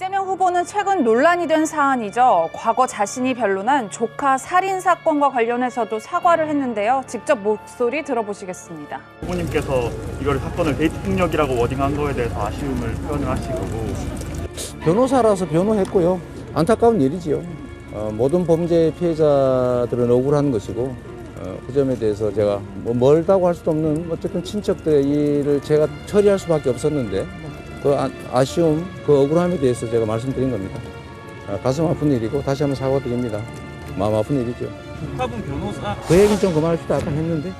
이재명 후보는 최근 논란이 된 사안이죠. 과거 자신이 변론한 조카 살인 사건과 관련해서도 사과를 했는데요. 직접 목소리 들어보시겠습니다. 후보님께서 이걸 사건을 데이트 폭력이라고 워딩한 거에 대해서 아쉬움을 표현을 하시고 변호사라서 변호했고요. 안타까운 일이지요. 모든 범죄 피해자들은 억울한 것이고 그 점에 대해서 제가 멀다고 할 수도 없는 어쨌든 친척들의 일을 제가 처리할 수밖에 없었는데 그 아쉬움, 그 억울함에 대해서 제가 말씀드린 겁니다. 가슴 아픈 일이고 다시 한번 사과드립니다. 마음 아픈 일이죠. 조카분 변호사 그 얘기는 좀 그만합시다. 아까 했는데.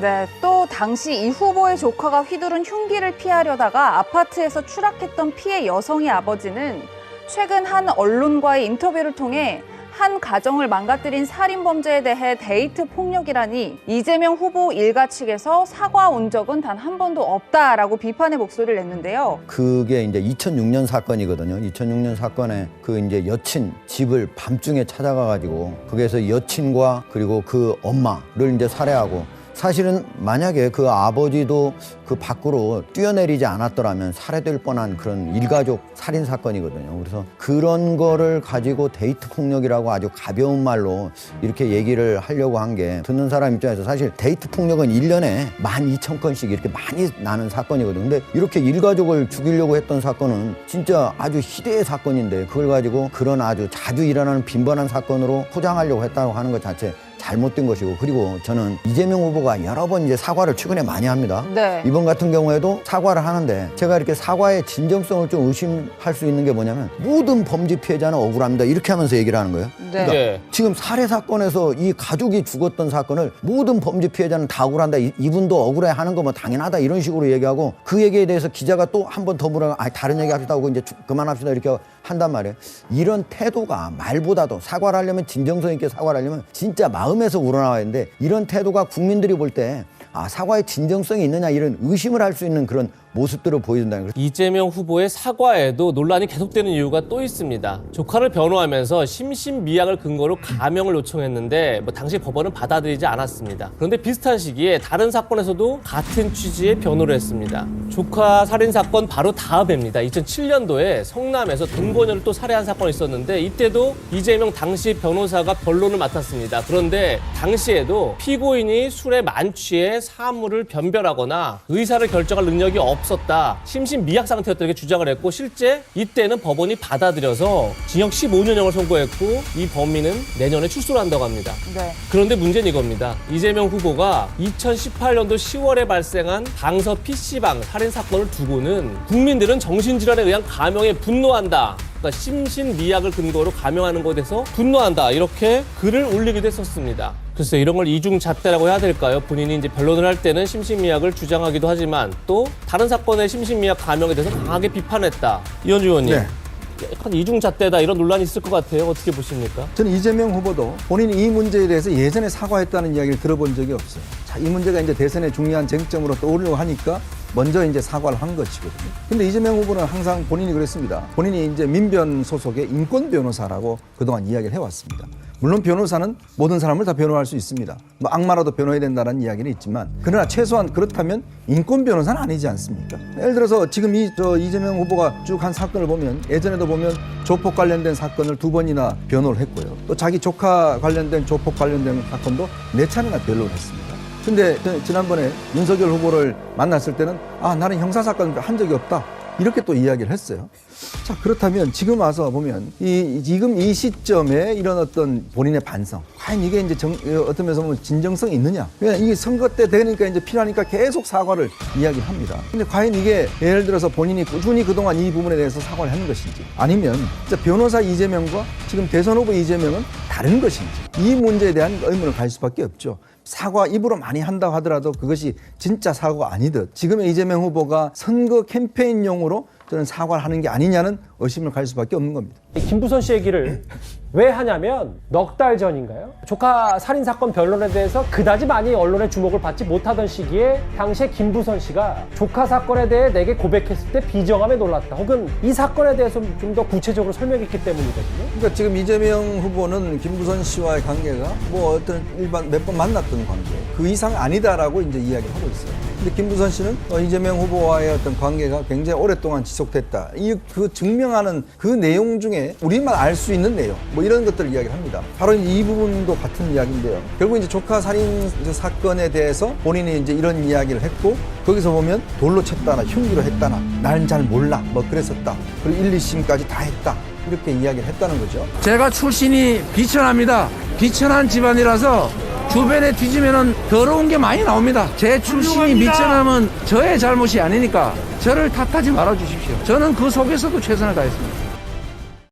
네, 또 당시 이 후보의 조카가 휘두른 흉기를 피하려다가 아파트에서 추락했던 피해 여성의 아버지는 최근 한 언론과의 인터뷰를 통해 한 가정을 망가뜨린 살인 범죄에 대해 데이트 폭력이라니 이재명 후보 일가 측에서 사과 온 적은 단 한 번도 없다라고 비판의 목소리를 냈는데요. 그게 이제 2006년 사건이거든요. 2006년 사건에 그 이제 여친 집을 밤중에 찾아가가지고 거기에서 여친과 그리고 그 엄마를 이제 살해하고 사실은 만약에 그 아버지도 그 밖으로 뛰어내리지 않았더라면 살해될 뻔한 그런 일가족 살인 사건이거든요. 그래서 그런 거를 가지고 데이트 폭력이라고 아주 가벼운 말로 이렇게 얘기를 하려고 한 게 듣는 사람 입장에서 사실 데이트 폭력은 1년에 12,000건씩 이렇게 많이 나는 사건이거든요. 근데 이렇게 일가족을 죽이려고 했던 사건은 진짜 아주 희대의 사건인데 그걸 가지고 그런 아주 자주 일어나는 빈번한 사건으로 포장하려고 했다고 하는 것 자체 잘못된 것이고, 그리고 저는 이재명 후보가 여러 번 이제 사과를 최근에 많이 합니다. 네. 이번 같은 경우에도 사과를 하는데 제가 이렇게 사과의 진정성을 좀 의심할 수 있는 게 뭐냐면 모든 범죄 피해자는 억울합니다 이렇게 하면서 얘기를 하는 거예요. 네. 그러니까 지금 살해 사건에서 이 가족이 죽었던 사건을 모든 범죄 피해자는 다 억울한다, 이분도 억울해하는 거 뭐 당연하다 이런 식으로 얘기하고, 그 얘기에 대해서 기자가 또 한 번 더 물어 다른 얘기 합시다 하고 이제 그만합시다 이렇게 한단 말이에요. 이런 태도가 말보다도 사과를 하려면 진정성 있게 사과를 하려면 진짜 마음에서 우러나와야 하는데, 이런 태도가 국민들이 볼 때 사과의 진정성이 있느냐 이런 의심을 할 수 있는 그런 모습들을 보여준다는 거죠. 이재명 후보의 사과에도 논란이 계속되는 이유가 또 있습니다. 조카를 변호하면서 심신미약을 근거로 가명을 요청했는데 당시 법원은 받아들이지 않았습니다. 그런데 비슷한 시기에 다른 사건에서도 같은 취지의 변호를 했습니다. 조카 살인 사건 바로 다음해입니다. 2007년도에 성남에서 동거녀를 또 살해한 사건이 있었는데 이때도 이재명 당시 변호사가 변론을 맡았습니다. 그런데 당시에도 피고인이 술에 만취해 사물을 변별하거나 의사를 결정할 능력이 없었다, 심신미약 상태였다고 주장을 했고, 실제 이때는 법원이 받아들여서 징역 15년형을 선고했고 이 범인은 내년에 출소를 한다고 합니다. 네. 그런데 문제는 이겁니다. 이재명 후보가 2018년도 10월에 발생한 강서 PC방 살인 사건을 두고는 국민들은 정신질환에 의한 가명에 분노한다, 그러니까 심신미약을 근거로 가명하는 것에 대해서 분노한다 이렇게 글을 올리기도 했었습니다. 글쎄 이런 걸 이중잣대라고 해야 될까요? 본인이 이제 변론을 할 때는 심신미약을 주장하기도 하지만 또 다른 사건의 심신미약 가명에 대해서 강하게 비판했다. 이현주 의원님. 네. 약간 이중잣대다 이런 논란이 있을 것 같아요. 어떻게 보십니까? 저는 이재명 후보도 본인이 이 문제에 대해서 예전에 사과했다는 이야기를 들어본 적이 없어요. 자, 이 문제가 이제 대선의 중요한 쟁점으로 떠오르려고 하니까 먼저 이제 사과를 한 것이거든요. 근데 이재명 후보는 항상 본인이 그랬습니다. 본인이 이제 민변 소속의 인권 변호사라고 그동안 이야기를 해왔습니다. 물론 변호사는 모든 사람을 다 변호할 수 있습니다. 뭐 악마라도 변호해야 된다는 이야기는 있지만, 그러나 최소한 그렇다면 인권 변호사는 아니지 않습니까? 예를 들어서 지금 이재명 후보가 쭉 한 사건을 보면, 예전에도 보면 조폭 관련된 사건을 2번이나 변호를 했고요. 또 자기 조카 관련된 조폭 관련된 사건도 4차례나 변론을 했습니다. 근데 지난번에 윤석열 후보를 만났을 때는 나는 형사사건을 한 적이 없다 이렇게 또 이야기를 했어요. 자, 그렇다면 지금 와서 보면 지금 이 시점에 이런 어떤 본인의 반성, 과연 이게 이제 어떤 면에서 보면 진정성이 있느냐? 그냥 이게 선거 때 되니까 이제 필요하니까 계속 사과를 이야기합니다. 근데 과연 이게 예를 들어서 본인이 꾸준히 그동안 이 부분에 대해서 사과를 하는 것인지, 아니면 진짜 변호사 이재명과 지금 대선 후보 이재명은 다른 것인지, 이 문제에 대한 의문을 가질 수밖에 없죠. 사과 입으로 많이 한다고 하더라도 그것이 진짜 사과가 아니듯 지금의 이재명 후보가 선거 캠페인용으로 저는 사과를 하는 게 아니냐는 의심을 가질 수밖에 없는 겁니다. 김부선 씨 얘기를 왜 하냐면 넉 달 전인가요? 조카 살인사건 변론에 대해서 그다지 많이 언론의 주목을 받지 못하던 시기에 당시에 김부선 씨가 조카 사건에 대해 내게 고백했을 때 비정함에 놀랐다, 혹은 이 사건에 대해서 좀 더 구체적으로 설명했기 때문이거든요. 그러니까 지금 이재명 후보는 김부선 씨와의 관계가 뭐 어떤 일반 몇 번 만났던 관계, 그 이상 아니다라고 이제 이야기하고 있어요. 근데 김부선 씨는 이재명 후보와의 어떤 관계가 굉장히 오랫동안 지속됐다. 그 증명하는 그 내용 중에 우리만 알 수 있는 내용, 뭐 이런 것들을 이야기를 합니다. 바로 이 부분도 같은 이야기인데요. 결국 이제 조카 살인 사건에 대해서 본인이 이제 이런 이야기를 했고, 거기서 보면 돌로 쳤다나 흉기로 했다나 나는 잘 몰라, 뭐 그랬었다. 그리고 1, 2심까지 다 했다. 이렇게 이야기를 했다는 거죠. 제가 출신이 비천합니다. 비천한 집안이라서 주변에 뒤지면은 더러운 게 많이 나옵니다. 제 출신이 비천하면 저의 잘못이 아니니까 저를 탓하지 말아주십시오. 저는 그 속에서도 최선을 다했습니다.